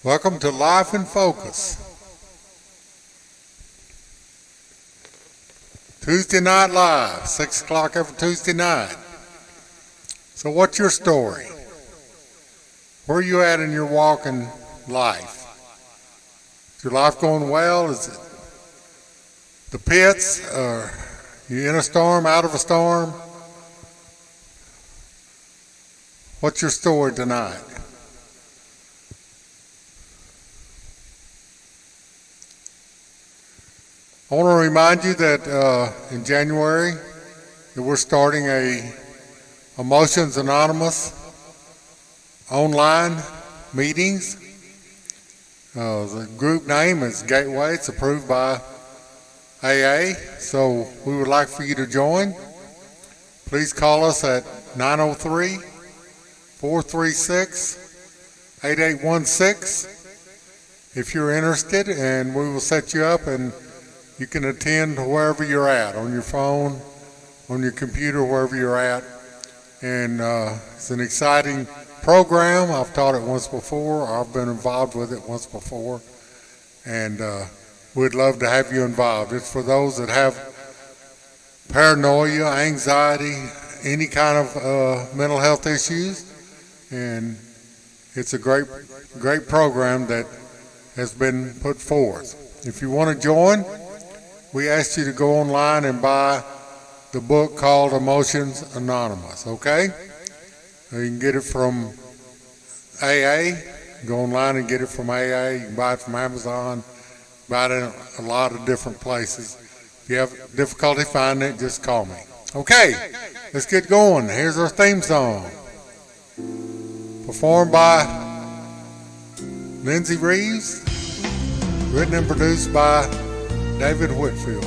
Welcome to Life in Focus. Tuesday Night Live, 6 o'clock every Tuesday night. So what's your story? Where are you at in your walk in life? Is your life going well? Is it the pits? Are you in a storm, out of a storm? What's your story tonight? I want to remind you that in January that we're starting a Emotions Anonymous online meetings. The group name is Gateway. It's approved by AA, so we would like for you to join. Please call us at 903-436-8816 if you're interested, and we will set you up and you can attend wherever you're at, on your phone, on your computer, wherever you're at. And it's an exciting program. I've taught it once before. I've been involved with it once before. And we'd love to have you involved. It's for those that have paranoia, anxiety, any kind of mental health issues. And it's a great program that has been put forth. If you want to join, we ask you to go online and buy the book called Emotions Anonymous, okay? You can get it from AA. Go online and get it from AA. You can buy it from Amazon. Buy it in a lot of different places. If you have difficulty finding it, just call me. Okay, let's get going. Here's our theme song. Performed by Lindsay Reeves. Written and produced by David Whitfield.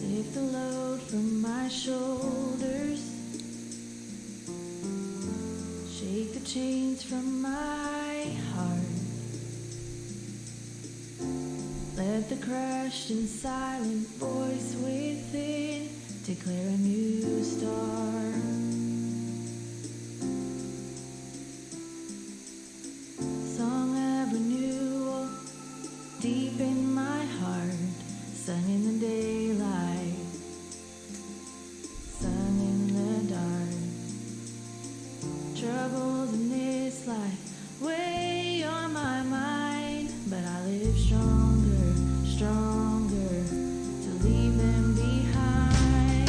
Lift the load from my shoulders, shake the chains from my heart, let the crushed and silent voice within declare a new start. Song of renewal deep in my heart, sung in the daylight, sung in the dark. Troubles in this life weigh on my mind, but I live stronger, stronger to leave them behind.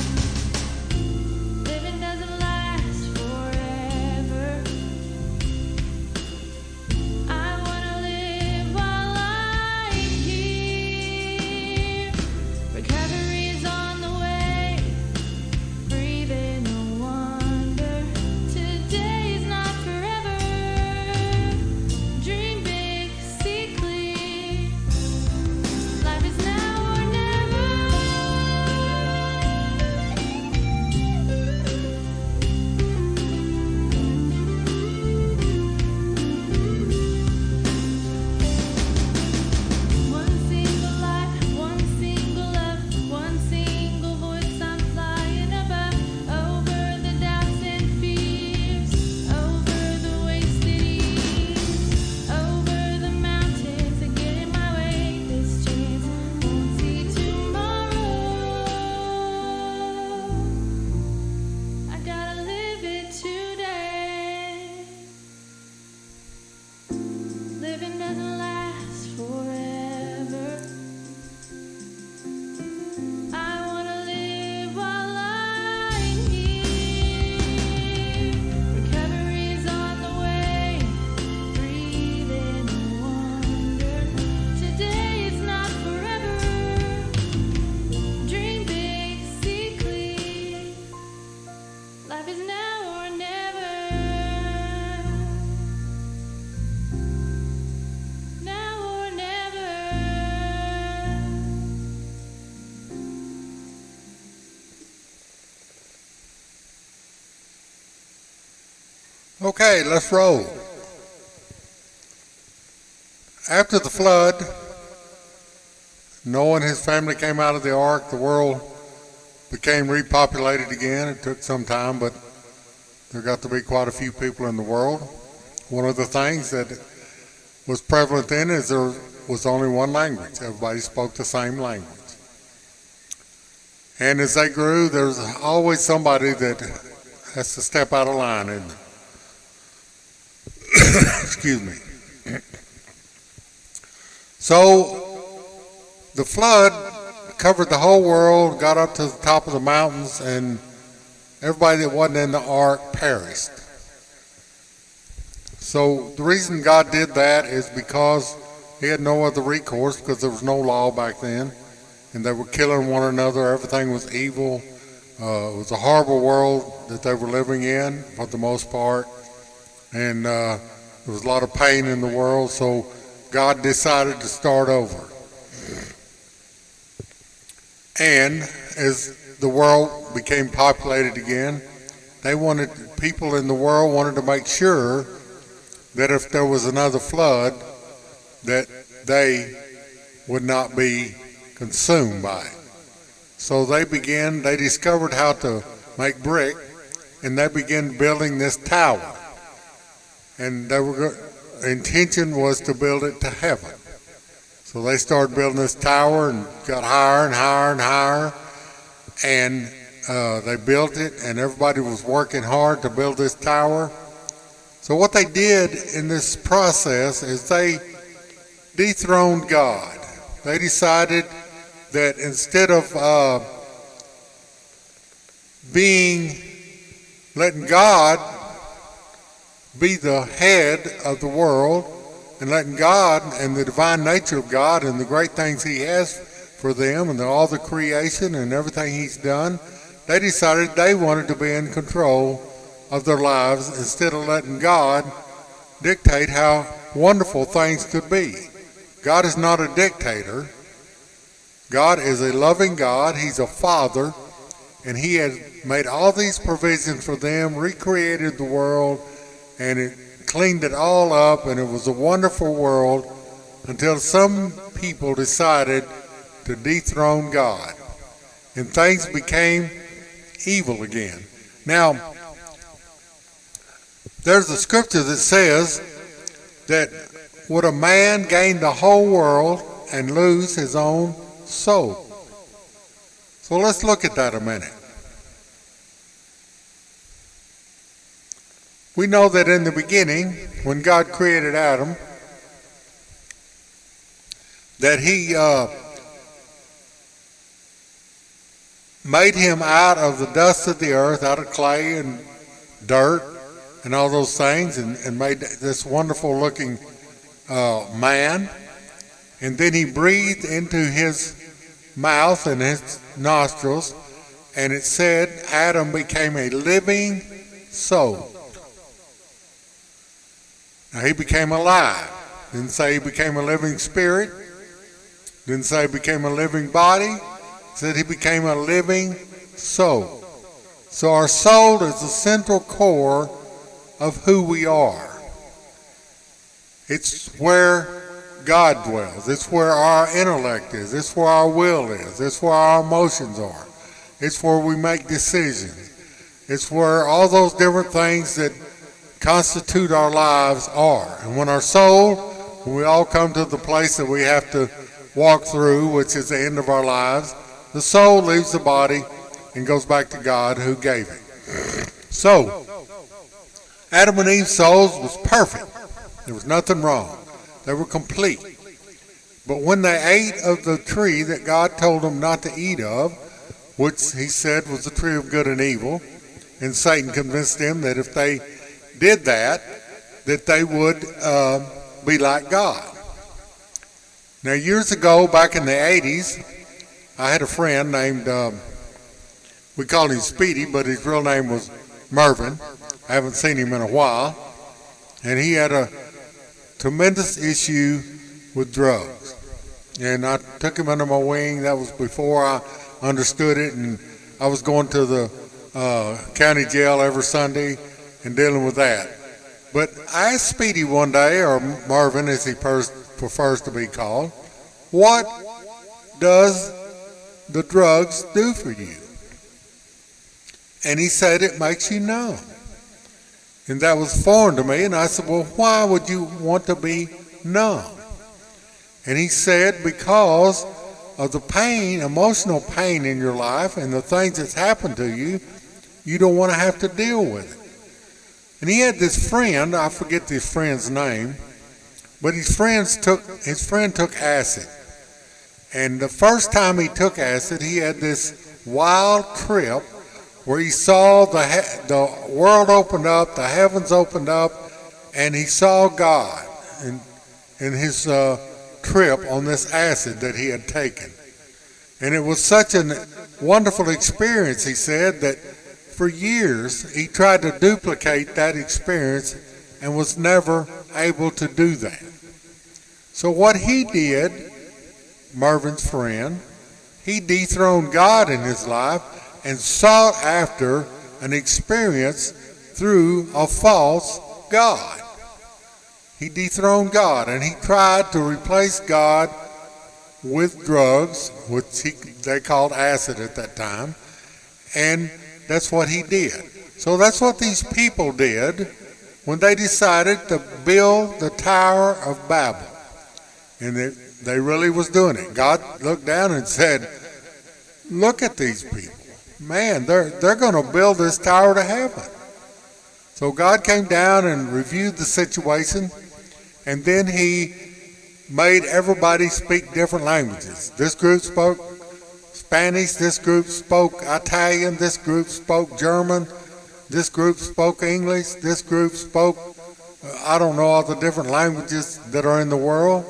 Living doesn't last forever. I wanna live while I'm here. Recovery is on the way. Breathing no wonder. Today is not forever. Dream big, see clear. Life is now or never. One single life, one single love, one single voice. I'm flying above, over the doubts and fears, over the wasted years, over the mountains that get in my way. This chance won't see tomorrow. I gotta live it today. Living doesn't last forever. I wanna live while I'm here. Recovery's on the way. Breathing no wonder. Today is not forever. Dream big, see clear. Life is now or never. Now or never. Okay, let's roll. After the flood, Noah and his family came out of the ark. The world became repopulated again. It took some time, but There got to be quite a few people in the world. One of the things that was prevalent then is there was only one language. Everybody spoke the same language. And as they grew, there's always somebody that has to step out of line. And excuse me. So the flood covered the whole world, got up to the top of the mountains, and everybody that wasn't in the ark perished. So the reason God did that is because he had no other recourse, because there was no law back then, and they were killing one another. Everything was evil. It was a horrible world that they were living in for the most part, and there was a lot of pain in the world, so God decided to start over. And as the world became populated again, people in the world wanted to make sure that if there was another flood, that they would not be consumed by it. So they discovered how to make brick, and they began building this tower. And intention was to build it to heaven. So they started building this tower and got higher and higher and higher. And they built it, and everybody was working hard to build this tower. So what they did in this process is they dethroned God. They decided that instead of letting God be the head of the world, and letting God and the divine nature of God and the great things he has for them and all the creation and everything he's done, they decided they wanted to be in control of their lives instead of letting God dictate how wonderful things could be. God is not a dictator. God is a loving God. He's a father, and he has made all these provisions for them, recreated the world, and it cleaned it all up, and it was a wonderful world until some people decided to dethrone God, and things became evil again. Now, there's a scripture that says that would a man gain the whole world and lose his own soul? So let's look at that a minute. We know that in the beginning, when God created Adam, that he made him out of the dust of the earth, out of clay and dirt and all those things, and made this wonderful looking man. And then he breathed into his mouth and his nostrils, and it said Adam became a living soul. Now he became alive. Didn't say he became a living spirit. Didn't say he became a living body. Said he became a living soul. So our soul is the central core of who we are. It's where God dwells. It's where our intellect is. It's where our will is. It's where our emotions are. It's where we make decisions. It's where all those different things that constitute our lives are. And when we all come to the place that we have to walk through, which is the end of our lives, the soul leaves the body and goes back to God who gave it. So, Adam and Eve's souls was perfect. There was nothing wrong. They were complete. But when they ate of the tree that God told them not to eat of, which he said was the tree of good and evil, and Satan convinced them that if they did that they would be like God. Now, years ago, back in the 80s, I had a friend named, we called him Speedy, but his real name was Mervyn. I haven't seen him in a while. And he had a tremendous issue with drugs. And I took him under my wing. That was before I understood it. And I was going to the county jail every Sunday and dealing with that. But I asked Speedy one day, or Marvin as he prefers to be called, what does the drugs do for you? And he said it makes you numb. And that was foreign to me. And I said, well, why would you want to be numb? And he said, because of the pain, emotional pain in your life and the things that's happened to you, you don't want to have to deal with it. And he had this friend, I forget this friend's name, but his friend took acid. And the first time he took acid, he had this wild trip where he saw the world opened up, the heavens opened up, and he saw God in his trip on this acid that he had taken. And it was such a wonderful experience, he said, that for years he tried to duplicate that experience and was never able to do that. So what he did, Mervin's friend, he dethroned God in his life and sought after an experience through a false God. He dethroned God, and he tried to replace God with drugs, which they called acid at that time, and that's what he did. So that's what these people did when they decided to build the Tower of Babel. And they really was doing it. God looked down and said, look at these people. Man, they're going to build this tower to heaven. So God came down and reviewed the situation, and then he made everybody speak different languages. This group spoke Spanish, this group spoke Italian, this group spoke German, this group spoke English, this group spoke, I don't know all the different languages that are in the world,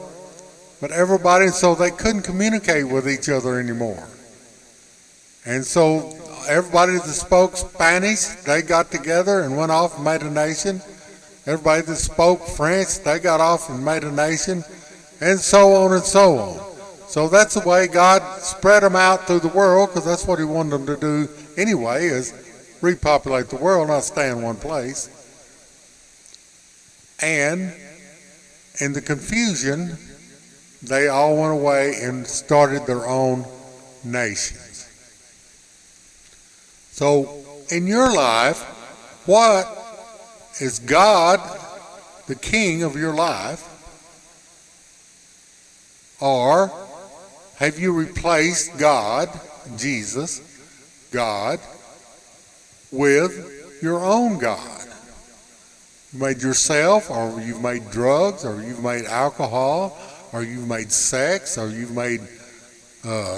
but everybody, so they couldn't communicate with each other anymore. And so everybody that spoke Spanish, they got together and went off and made a nation. Everybody that spoke French, they got off and made a nation, and so on and so on. So that's the way God spread them out through the world, because that's what he wanted them to do anyway, is repopulate the world, not stay in one place. And in the confusion, they all went away and started their own nations. So in your life, what is God the king of your life? Or have you replaced God, Jesus, God, with your own God? You made yourself, or you've made drugs, or you've made alcohol, or you've made sex, or you've made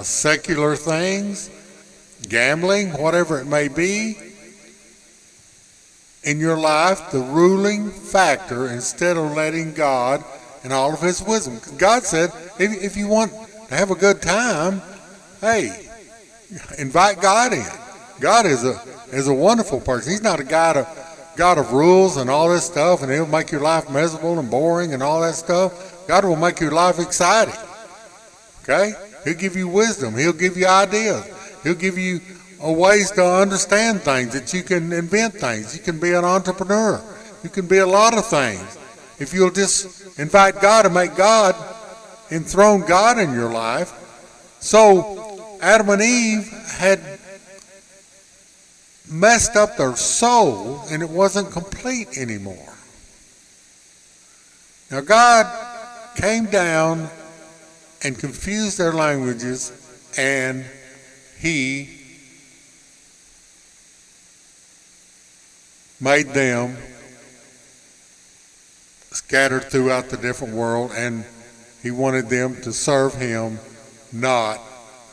secular things, gambling, whatever it may be. In your life, the ruling factor, instead of letting God and all of his wisdom. God said, if you want to have a good time, hey, invite God in. God is a wonderful person. He's not a God of rules and all this stuff, and he'll make your life miserable and boring and all that stuff. God will make your life exciting. Okay? He'll give you wisdom. He'll give you ideas. He'll give you ways to understand things, that you can invent things. You can be an entrepreneur. You can be a lot of things. If you'll just invite God and make God, enthrone God in your life. So Adam and Eve had messed up their soul, and it wasn't complete anymore. Now God came down and confused their languages, and he made them scattered throughout the different world, and he wanted them to serve him, not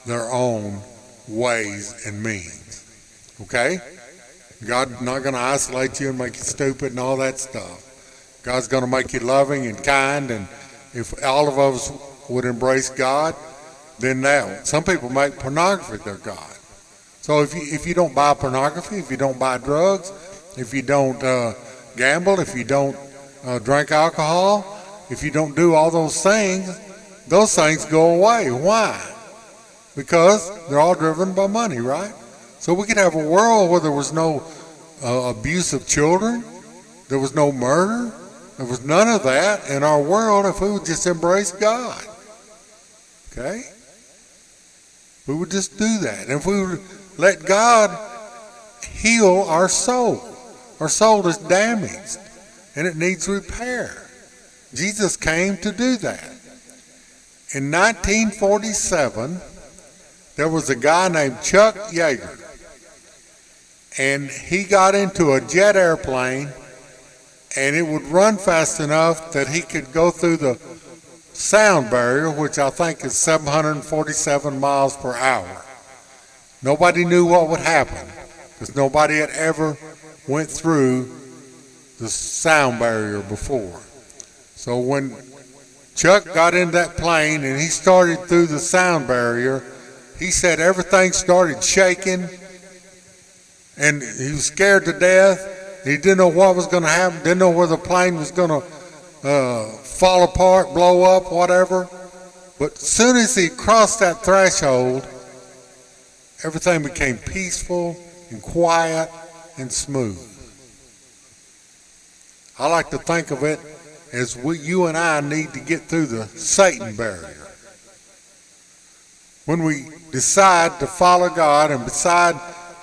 their own ways and means. Okay? God's not going to isolate you and make you stupid and all that stuff. God's going to make you loving and kind, and if all of us would embrace God, then now, some people make pornography their God. So if you don't buy pornography, if you don't buy drugs, if you don't gamble, if you don't drink alcohol, if you don't do all those things go away. Why? Because they're all driven by money, right? So we could have a world where there was no abuse of children, there was no murder, there was none of that in our world if we would just embrace God. Okay? We would just do that. And if we would let God heal our soul. our soul is damaged and it needs repair. Jesus came to do that. In 1947, there was a guy named Chuck Yeager, and he got into a jet airplane, and it would run fast enough that he could go through the sound barrier, which I think is 747 miles per hour. Nobody knew what would happen because nobody had ever went through the sound barrier before. So when Chuck got in that plane and he started through the sound barrier, he said everything started shaking and he was scared to death. He didn't know what was going to happen, didn't know where the plane was going to fall apart, blow up, whatever. But as soon as he crossed that threshold, everything became peaceful and quiet and smooth. I like to think of it as you and I need to get through the Satan barrier. When we decide to follow God and decide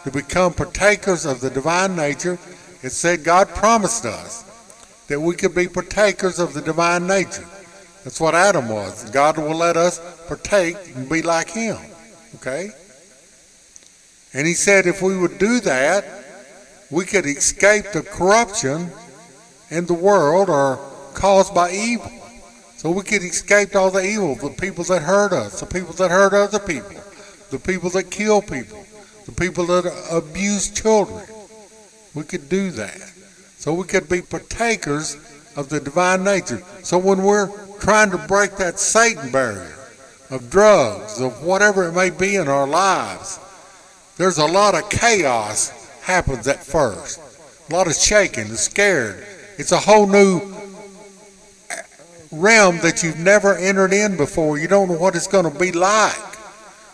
to become partakers of the divine nature, it said God promised us that we could be partakers of the divine nature. That's what Adam was. God will let us partake and be like him. Okay? And he said if we would do that, we could escape the corruption in the world or caused by evil. So we could escape all the evil, the people that hurt us, the people that hurt other people, the people that kill people, the people that abuse children. We could do that. So we could be partakers of the divine nature. So when we're trying to break that Satan barrier of drugs, of whatever it may be in our lives, there's a lot of chaos happens at first. A lot of shaking, scared. It's a whole new realm that you've never entered in before. You don't know what it's going to be like.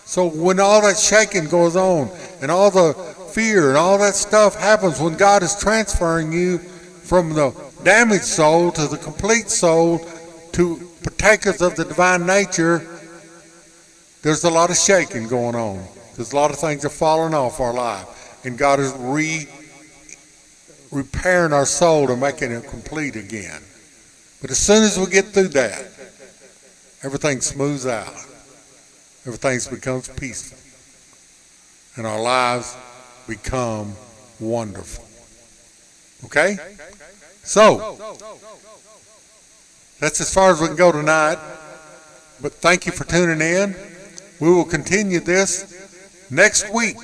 So when all that shaking goes on and all the fear and all that stuff happens, when God is transferring you from the damaged soul to the complete soul to partakers of the divine nature, there's a lot of shaking going on. There's a lot of things that are falling off our life, and God is repairing our soul and making it complete again. But as soon as we get through that, everything smooths out. Everything becomes peaceful. And our lives become wonderful. Okay? So, that's as far as we can go tonight. But thank you for tuning in. We will continue this next week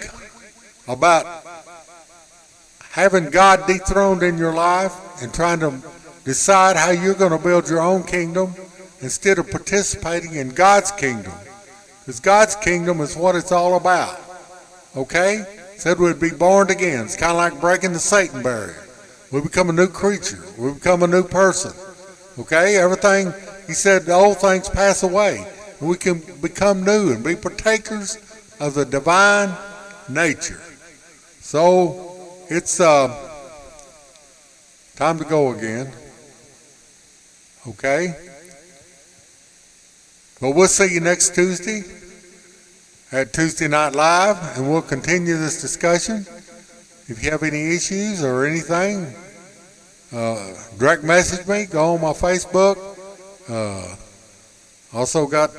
about having God dethroned in your life and trying to decide how you're going to build your own kingdom instead of participating in God's kingdom. Because God's kingdom is what it's all about. Okay? Said we'd be born again. It's kind of like breaking the Satan barrier. We become a new creature. We become a new person. Okay? Everything, he said, the old things pass away. We can become new and be partakers of the divine nature. So, it's time to go again. Okay? But we'll see you next Tuesday at Tuesday Night Live, and we'll continue this discussion. If you have any issues or anything, direct message me. Go on my Facebook. Also got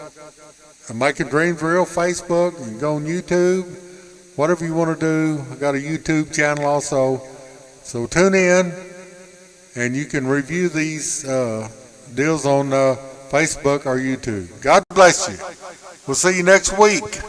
Making Dreams Real Facebook. You can go on YouTube. Whatever you want to do. I got a YouTube channel also. So tune in, and you can review these deals on Facebook or YouTube. God bless you. We'll see you next week.